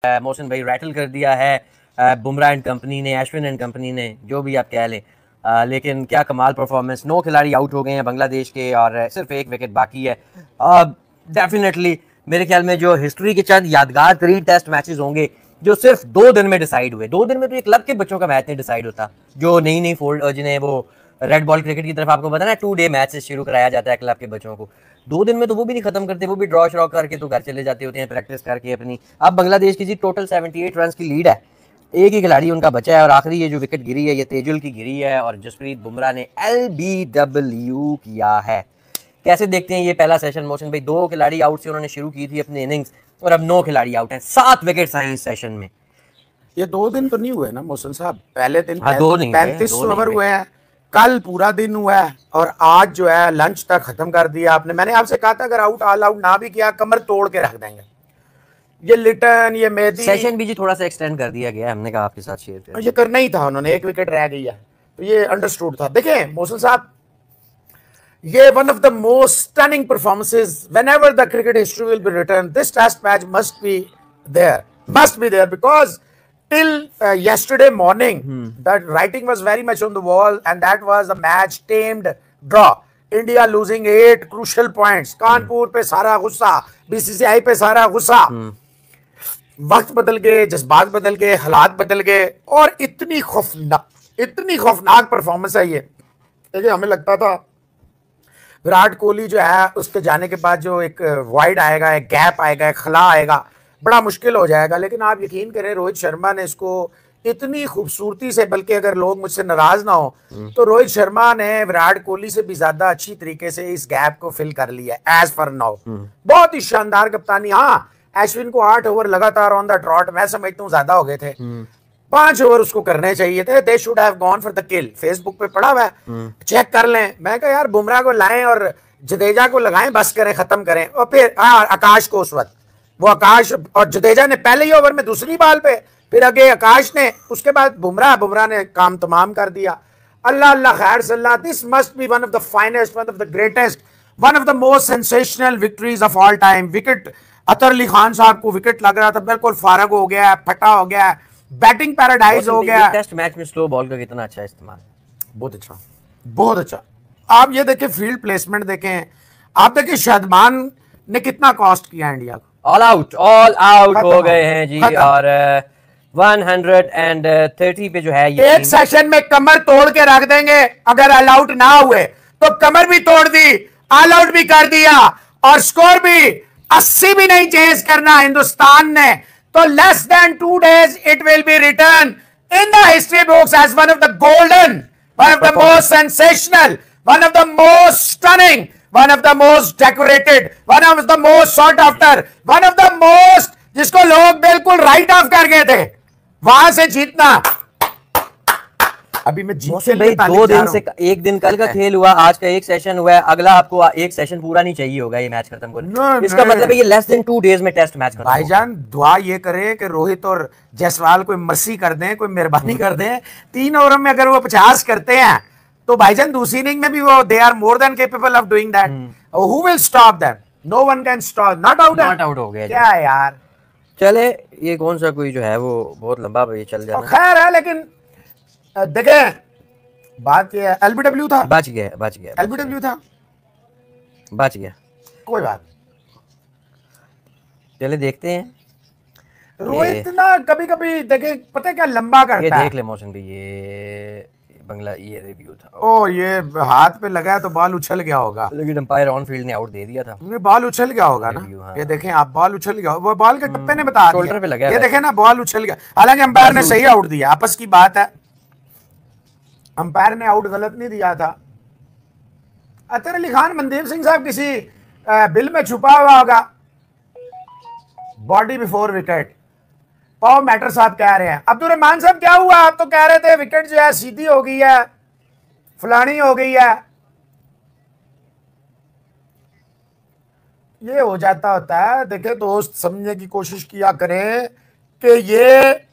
मोहसिन भाई रैटल कर दिया है बुमराह एंड कंपनी ने, अश्विन एंड कंपनी ने, जो भी आप कह लें। लेकिन क्या कमाल परफॉर्मेंस, 9 खिलाड़ी आउट हो गए हैं बांग्लादेश के और सिर्फ एक विकेट बाकी है। डेफिनेटली मेरे ख्याल में जो हिस्ट्री के चंद यादगार तरीन टेस्ट मैचेस होंगे जो सिर्फ 2 दिन में डिसाइड हुए। 2 दिन में तो एक क्लब के बच्चों का मैच नहीं डिसाइड होता, जो नई नई फोल्ड जिन्हें वो रेड बॉल क्रिकेट की तरफ आपको पता ना 2 डे मैच से शुरू कराया जाता है क्लब के बच्चों को। 2 दिन में तो वो भी नहीं खत्म करते, वो भी ड्रॉ श्रॉ करके तो घर चले जाते होते हैं प्रैक्टिस करके अपनी। अब बांग्लादेश की जी टोटल 78 रन की लीड है, एक ही खिलाड़ी उनका बचा है और आखिरी ये जो विकेट गिरी है ये तेजुल की गिरी है और जसप्रीत बुमराह ने LBW किया है। कैसे देखते हैं ये पहला सेशन मोहसिन भाई? 2 खिलाड़ी आउट से उन्होंने शुरू की थी अपनी इनिंग्स और अब 9 खिलाड़ी आउट हैं, 7 विकेट आए इस सेशन में। ये 2 दिन तो नहीं हुए ना मोहसिन साहब, पहले दिन 35 ओवर हुए हैं, कल पूरा दिन हुआ है और आज जो है लंच तक खत्म कर दिया आपने। मैंने आपसे कहा था अगर ऑल आउट ना भी किया कमर तोड़ के रख देंगे। ये लिटन, ये मेहदी, सेशन भी जी थोड़ा सा एक्सटेंड कर दिया गया, हमने कहा आपके साथ शेयर करें। ये करना ही था उन्होंने, 1 विकेट रह गई है तो ये अंडरस्टूड था। देखें मोहसिन साहब, ये one of the most stunning performances whenever the cricket history will be written, this test match must be there because till yesterday morning the writing was very much on the wall and that was a match tamed draw. India losing 8 crucial points, Kanpur पे सारा गुस्सा, BCCI पे सारा गुस्सा, वक्त बदल गए, जज्बात बदल गए, हालात बदल गए और इतनी खौफनाक परफॉर्मेंस है ये। देखिए हमें लगता था विराट कोहली जो है उसके जाने के बाद जो एक वाइड आएगा, एक गैप आएगा, एक खला आएगा, बड़ा मुश्किल हो जाएगा। लेकिन आप यकीन करें रोहित शर्मा ने इसको इतनी खूबसूरती से, बल्कि अगर लोग मुझसे नाराज ना हो तो रोहित शर्मा ने विराट कोहली से भी ज्यादा अच्छी तरीके से इस गैप को फिल कर लिया एज फॉर नाउ। बहुत ही शानदार कप्तानी। हाँ, अश्विन को 8 ओवर लगातार ऑन द ट्रॉट, मैं समझता हूँ ज्यादा हो गए थे, 5 ओवर उसको करने चाहिए थे। They should have gone for the kill. Facebook पे पड़ा हुआ है, चेक कर लें। मैं कहा यार बुमराह को लाएं और जडेजा को लगाएं, बस करें, खत्म करें। और फिर आकाश को उस वक्त वो आकाश और जडेजा ने पहले ही ओवर में दूसरी बॉल पे, फिर आगे आकाश ने, उसके बाद बुमराह ने काम तमाम कर दिया। अल्लाह अल्लाह खैर सल्लाह। This must be one of the finest, one of the greatest, one of the most sensational victories of all time. Wicket Athar Ali Khan साहब को विकेट लग रहा था, बिल्कुल फारग हो गया, फटा हो गया, बैटिंग पैराडाइज हो गया। टेस्ट मैच में स्लो बॉल का कितना अच्छा इस्तेमाल, बहुत अच्छा, बहुत अच्छा। आप ये देखें, फील्ड प्लेसमेंट देखें, आप देखें शहदमान ने कितना कॉस्ट किया इंडिया को। ऑल आउट हो गए हैं जी और 130 पे जो है ये एक सेशन में कमर तोड़ के रख देंगे। अगर ऑल आउट ना हुए तो कमर भी तोड़ दी, ऑल आउट भी कर दिया और स्कोर भी 80 भी नहीं चेंज करना हिंदुस्तान ने, तो less than 2 days it will be return in the history books as one of the golden, one of the most sensational, one of the most stunning, one of the most decorated, one of the most sought after, one of the most जिसको लोग बिल्कुल right of कर गए थे, वहां से जीतना। अभी मैं जीत भाई 2 दिन से, एक दिन कल का खेल हुआ, आज का एक सेशन हुआ है, अगला आपको एक सेशन पूरा नहीं चाहिए होगा ये मैच खत्म करने। इसका मतलब है ये लेस देन 2 days में टेस्ट मैच खत्म। भाईजान दुआ ये करें कि रोहित और जायसवाल कोई मर्सी कर दें, कोई मेहरबानी कर दें। 3 ओवर में अगर वो 50 करते हैं तो भाईजान दूसरी इनिंग में भी वो they are more than capable of doing that. Who will stop them? No one can stop. Not out हो गया क्या यार। चले, ये कौन सा कोई जो है वो बहुत लंबा ये चल जाना खैर है, लेकिन देखें बात ये LBW था, बच गया LBW था, बच गया, कोई बात। चले देखते हैं। रोहित ना कभी कभी देखे पता है क्या लंबा करता है। ये देख ले मौसम भी, ये बंगला ये रिव्यू था। ओ ये हाथ पे लगा है तो बॉल उछल गया होगा, लेकिन अंपायर ऑन फील्ड ने आउट दे दिया था। बॉल उछल गया होगा ना। हाँ। ये देखें आप, बॉल उछल गया, वो बॉल के टप्पे ने बता दिया, शोल्डर पे लगा, ये देखें ना बॉल उछल गया। हालांकि अंपायर ने सही आउट दिया, आपस की बात है, अंपायर ने आउट गलत नहीं दिया था। अतर अली खान, मनदीप सिंह साहब किसी बिल में छुपा हुआ होगा। बॉडी बिफोर विकेट, पाव मैटर साहब कह रहे हैं। अब्दुल रहमान साहब क्या हुआ? आप तो कह रहे थे विकेट जो है सीधी हो गई है, फलानी हो गई है। ये हो जाता होता है। देखे दोस्त, समझने की कोशिश किया करें कि ये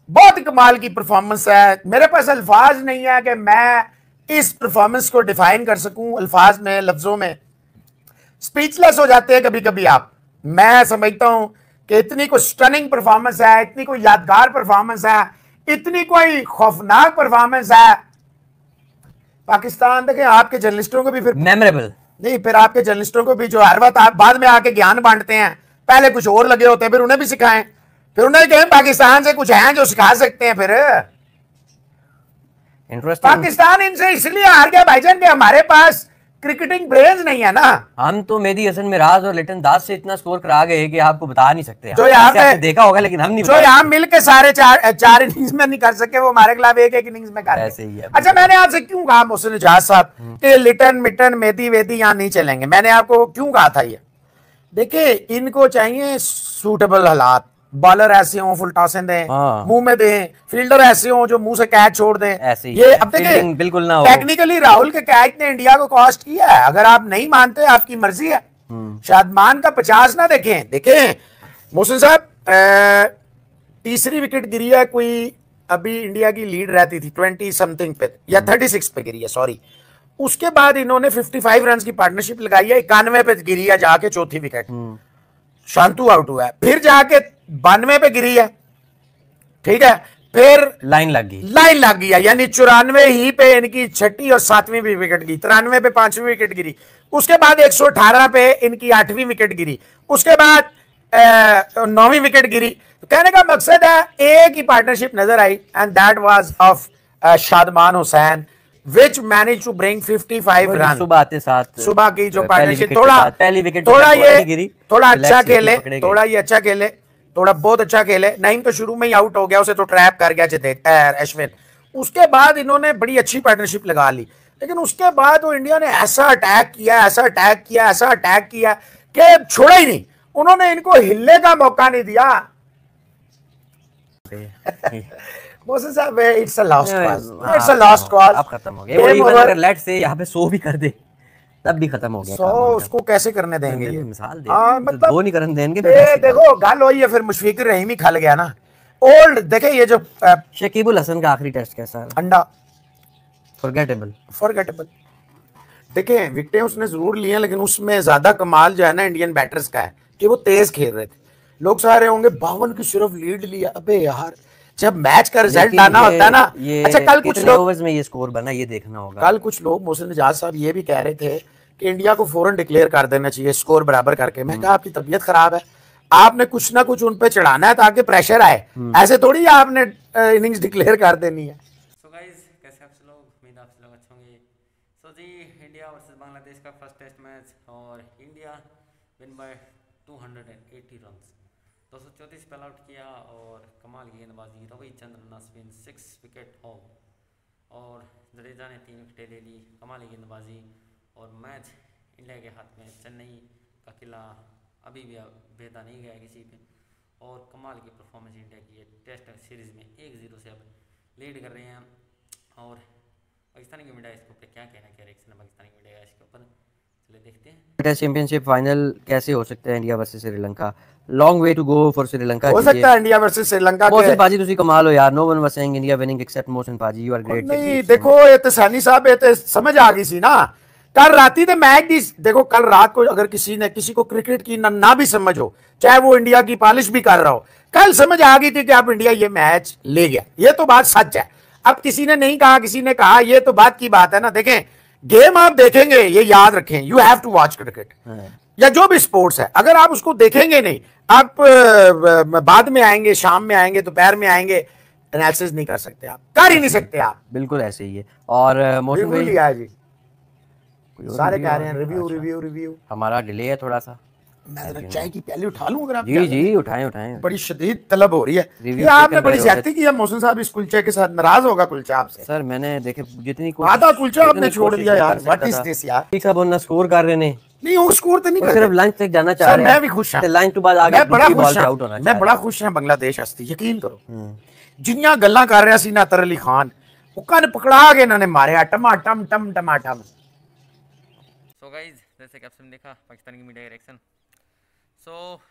बहुत कमाल की परफॉर्मेंस है। मेरे पास अल्फाज नहीं है कि मैं इस परफॉर्मेंस को डिफाइन कर सकूं अल्फाज में, लफ्जों में। स्पीचलेस हो जाते हैं कभी कभी आप। मैं समझता हूं कि इतनी कोई स्टनिंग परफॉर्मेंस है, इतनी कोई यादगार परफॉर्मेंस है, इतनी कोई खौफनाक परफॉर्मेंस है। पाकिस्तान देखें, आपके जर्नलिस्टों को भी फिर मेमोरेबल नहीं, फिर आपके जर्नलिस्टों को भी जो हर वक्त आप बाद में आके ज्ञान बांटते हैं, पहले कुछ और लगे होते हैं, फिर उन्हें भी सिखाएं, फिर उन्हें कहें पाकिस्तान से कुछ हैं जो सिखा सकते हैं। फिर इंटरेस्टिंग। पाकिस्तान इनसे इसलिए हार गया भाईजान कि हमारे पास क्रिकेटिंग ब्रेन्स नहीं है ना। हम तो मेहदी हसन मिराज और लिटन दास से इतना स्कोर करा गए कि आपको बता नहीं सकते। जो यहाँ पे देखा होगा लेकिन हम नहीं, जो यहाँ मिल के सारे चार इनिंग्स में नहीं कर सके, वो हमारे खिलाफ एक एक इनिंग्स में कर ऐसे ही है। अच्छा, मैंने आपसे क्यों कहा मोहसिन इजाज साहब कि लिटन मिटन मेहदी वेदी यहाँ नहीं चलेंगे? मैंने आपको क्यों कहा था ये? देखिए, इनको चाहिए सूटेबल हालात, बॉलर ऐसे हों फुल टॉसें दें, मुंह में दें, फील्डर ऐसे हों जो मुंह से कैच छोड़ दें। ऐसे ही ये अब देखिए, बिल्कुल ना हो। टेक्निकली राहुल के कैच ने इंडिया को कॉस्ट किया है। अगर आप नहीं मानते, आपकी मर्जी है। शादमान का 50 ना देखें, देखें मोहसिन साहब, तीसरी विकेट गिरी है कोई, अभी इंडिया की लीड रहती थी 20 समथिंग पे या 36 पे गिरी है, सॉरी। उसके बाद इन्होंने 55 रन की पार्टनरशिप लगाई है, 91 पे गिरी है जाके चौथी विकेट, शांतु आउट हुआ है। फिर जाके 92 पे गिरी है, ठीक है, फिर लाइन लग गई है, यानी 94 ही पे इनकी छठी और 7वीं भी विकेट गिरी, 93 पे 5वीं विकेट गिरी, उसके बाद 118 पे इनकी 8वीं विकेट गिरी, उसके बाद 9वीं विकेट गिरी। तो कहने का मकसद है, एक ही पार्टनरशिप नजर आई and that was of Shadman Hossain which managed to bring 55 run. सुबह आते साथ सुबह की जो पार्टनरशिप, पहली विकेट थोड़ा अच्छा खेले, थोड़ा ये अच्छा खेले, थोड़ा बहुत अच्छा खेले। नईम तो शुरू में ही आउट हो गया, उसे तो ट्रैप कर गया अश्विन। उसके बाद इन्होंने बड़ी अच्छी पार्टनरशिप लगा ली, लेकिन उसके बाद वो इंडिया ने ऐसा अटैक किया कि छोड़ा ही नहीं। उन्होंने इनको हिलने का मौका नहीं दिया। मोहसिन साहब, it's a lost cause, it's a lost cause. अब खत्म हो गया। अगर लेट्स से यहाँ पे 100 भी कर दे तब भी खत्म हो गया। 100 उसको कैसे करने देंगे? ये मिसाल दे, मतलब 2 नहीं करने देंगे। देखो गल वही है, फिर मुशफिक रहीम ही खल गया ना। ओल्ड देखे, ये जो शकीबुल हसन का आखिरी टेस्ट कैसा है? अंडा फॉरगेटेबल। देखें, विकेटें उसने जरूर ली हैं, लेकिन उसमें ज्यादा कमाल जो है ना इंडियन बैटर्स का है कि वो तेज खेल रहे थे। लोग सारे होंगे 52 की सिर्फ लीड लिया। अबे यार, जब मैच का रिजल्ट आना होता है ना, अच्छा कल कुछ लोग ओवर्स में ये स्कोर बना, ये देखना होगा। कल कुछ लोग, मोहसिन इजाज साहब, ये भी कह रहे थे कि इंडिया को फौरन डिक्लेयर कर देना चाहिए स्कोर बराबर करके। मैं कहा, आपकी तबीयत खराब है, आपने कुछ ना कुछ उन पे चढ़ाना है ताकि प्रेशर आए, ऐसे थोड़ी आपने इनिंग्स डिक्लेयर कर देनी है। सो गाइस, कैसे आप लोग? उम्मीद आप लोग अच्छे होंगे। सो जी, इंडिया वर्सेस बांग्लादेश का फर्स्ट टेस्ट मैच, और इंडिया विन बाय 280 रन, 234 पे आउट किया, और कमाल की गेंदबाजी, रविचंद्रन अश्विन 6 विकेट हॉल, और जडेजा ने 3 विकेटें ले ली। कमाल की गेंदबाजी, और मैच इंडिया के हाथ में। चेन्नई का किला अभी भी भेदा नहीं गया किसी पे, और कमाल की परफॉर्मेंस इंडिया की है। टेस्ट सीरीज में 1-0 से अब लीड कर रहे हैं। और पाकिस्तानी की मीडिया इसके ऊपर क्या कहना, क्या रिएक्शन है पाकिस्तानी मीडिया का इसके ऊपर, चलिए देखते हैं। टेस्ट चैंपियनशिप फाइनल कैसे हो सकता है India versus Sri Lanka? Long way to go for Sri Lanka. हो सकता है इंडिया वर्सेस श्रीलंका। मोहसिन पाजी तुसी कमाल हो यार, no one was saying India winning except Mohsin पाजी, यू आर ग्रेट। नहीं देखो, ये तो सैनी साहब, ये तो समझ आ गई सी ना कल राती ते मैच दी। देखो कल रात को अगर किसी को क्रिकेट की ना भी समझ हो, चाहे वो इंडिया की पॉलिश भी कर रहा हो, कल समझ आ गई थी कि अब इंडिया ये मैच ले गया। ये तो बात सच है। अब किसी ने नहीं कहा, किसी ने कहा, ये तो बात की बात है ना। देखें, गेम आप देखेंगे, ये याद रखें, you have to watch cricket या जो भी स्पोर्ट्स है। अगर आप उसको देखेंगे नहीं, आप बाद में आएंगे, शाम में आएंगे, दोपहर में आएंगे, एनालिसिस नहीं कर सकते, आप कर ही नहीं सकते। आप बिल्कुल ऐसे ही है। और मोहसिन भाई लिया जी, सारे कह रहे हैं रिव्यू। हमारा डिले है थोड़ा सा। मैं चाय की प्याली उठा लूं? अगर आप जी उठाएं। बड़ी शदीद तलब हो रही है। ये आपने बड़ी ज्यादती की है मोहसिन साहब इस कुलचे के साथ। नाराज होगा कुलचा आपसे? सर मैंने देखे जितनी आधा कुलचा आपने छोड़ दिया यार। व्हाट इज दिस यार? ठीक साहब ना स्कोर कर रहे ने नहीं, वो स्कोर तो नहीं कर, सिर्फ लंच तक जाना चाह रहे हैं। मैं भी खुश हूं। लंच के बाद आगे बड़ा खुश आउट होना। मैं बड़ा खुश हूं बांग्लादेश हस्ती, यकीन करो। जिन्नियां गल्लां कर रहा सी ना अतर अली खान, वो कन पकड़ा के इन्होंने मारे टमाटम टमाटम। सो गाइज, जैसे कि आपने देखा पाकिस्तानी की मीडिया का reaction. So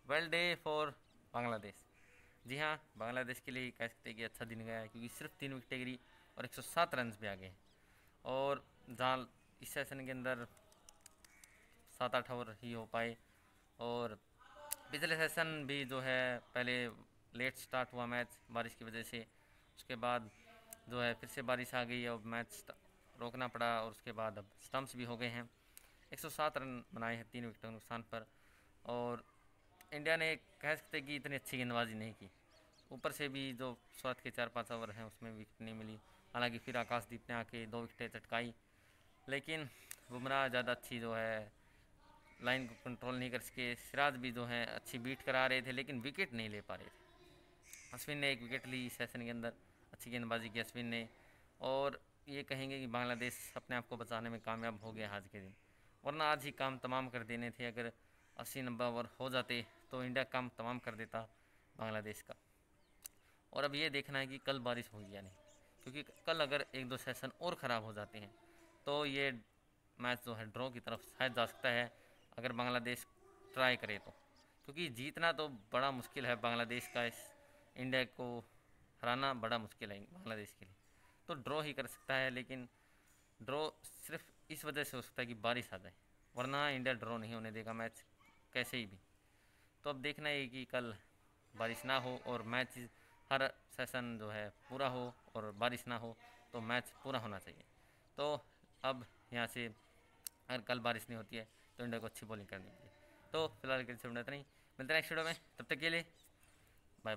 well day for Bangladesh. जी हाँ, बांग्लादेश के लिए कह सकते हैं कि अच्छा दिन गया है, क्योंकि सिर्फ 3 विकेटें गिरी और 107 रन पे आ गए। और जहाँ इस सेशन के अंदर 7-8 ओवर ही हो पाए, और पिछले सेशन भी जो है पहले लेट स्टार्ट हुआ मैच बारिश की वजह से, उसके बाद जो है फिर से बारिश आ गई और मैच रोकना पड़ा, और उसके बाद अब स्टम्प्स भी हो गए हैं। 107 रन बनाए हैं 3 विकेटों के नुकसान पर, और इंडिया ने कह सकते कि इतनी अच्छी गेंदबाजी नहीं की। ऊपर से भी जो शुरुआत के 4-5 ओवर हैं उसमें विकेट नहीं मिली, हालांकि फिर आकाशदीप ने आके 2 विकेटें चटकाई, लेकिन बुमराह ज़्यादा अच्छी जो है लाइन को कंट्रोल नहीं कर सके। सिराज भी जो है अच्छी बीट करा रहे थे लेकिन विकेट नहीं ले पा रहे थे। अश्विन ने 1 विकेट ली सेशन के अंदर, अच्छी गेंदबाजी की अश्विन ने, और ये कहेंगे कि बांग्लादेश अपने आप को बचाने में कामयाब हो गया आज के दिन, वरना आज ही काम तमाम कर देने थे। अगर 80-90 ओवर हो जाते तो इंडिया काम तमाम कर देता बांग्लादेश का। और अब ये देखना है कि कल बारिश होगी या नहीं, क्योंकि कल अगर 1-2 सेशन और ख़राब हो जाते हैं तो ये मैच जो है ड्रॉ की तरफ शायद जा सकता है, अगर बांग्लादेश ट्राई करे तो। क्योंकि जीतना तो बड़ा मुश्किल है बांग्लादेश का, इस इंडिया को हराना बड़ा मुश्किल है बांग्लादेश के लिए। तो ड्रॉ ही कर सकता है, लेकिन ड्रॉ सिर्फ इस वजह से हो सकता है कि बारिश आ जाए, वरना इंडिया ड्रॉ नहीं होने देगा मैच कैसे ही भी। तो अब देखना है कि कल बारिश ना हो और मैच हर सेशन जो है पूरा हो, और बारिश ना हो तो मैच पूरा होना चाहिए। तो अब यहाँ से अगर कल बारिश नहीं होती है तो इंडिया को अच्छी बॉलिंग करनी चाहिए। तो फिलहाल के लिए इतना ही, मिलते हैं नेक्स्ट वीडियो में, तब तक के लिए बाय बाय।